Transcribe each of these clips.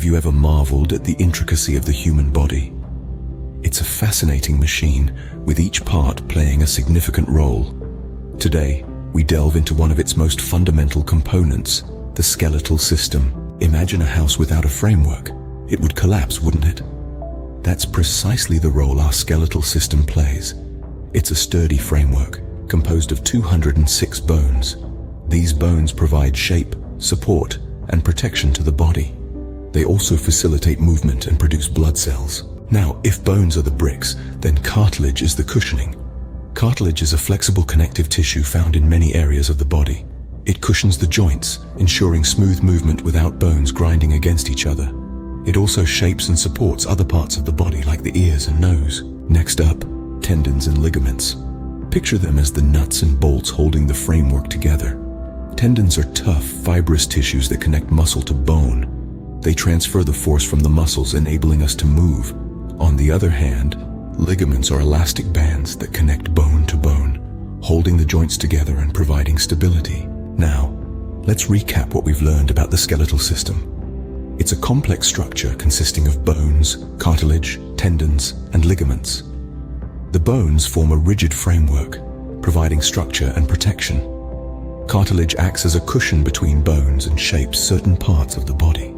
Have you ever marveled at the intricacy of the human body? It's a fascinating machine, with each part playing a significant role. Today, we delve into one of its most fundamental components, the skeletal system. Imagine a house without a framework. It would collapse, wouldn't it? That's precisely the role our skeletal system plays. It's a sturdy framework, composed of 206 bones. These bones provide shape, support, and protection to the body. They also facilitate movement and produce blood cells. Now, if bones are the bricks, then cartilage is the cushioning. Cartilage is a flexible connective tissue found in many areas of the body. It cushions the joints, ensuring smooth movement without bones grinding against each other. It also shapes and supports other parts of the body like the ears and nose. Next up, tendons and ligaments. Picture them as the nuts and bolts holding the framework together. Tendons are tough, fibrous tissues that connect muscle to bone. They transfer the force from the muscles, enabling us to move. On the other hand, ligaments are elastic bands that connect bone to bone, holding the joints together and providing stability. Now, let's recap what we've learned about the skeletal system. It's a complex structure consisting of bones, cartilage, tendons, and ligaments. The bones form a rigid framework, providing structure and protection. Cartilage acts as a cushion between bones and shapes certain parts of the body.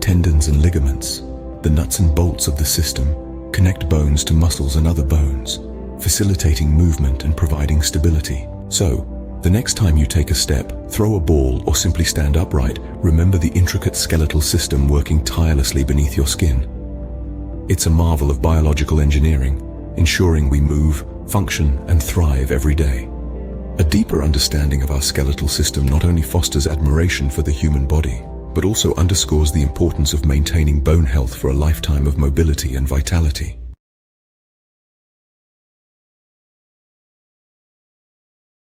Tendons and ligaments, the nuts and bolts of the system, connect bones to muscles and other bones, facilitating movement and providing stability. So, the next time you take a step, throw a ball, or simply stand upright, remember the intricate skeletal system working tirelessly beneath your skin. It's a marvel of biological engineering, ensuring we move, function, and thrive every day. A deeper understanding of our skeletal system not only fosters admiration for the human body, but also underscores the importance of maintaining bone health for a lifetime of mobility and vitality.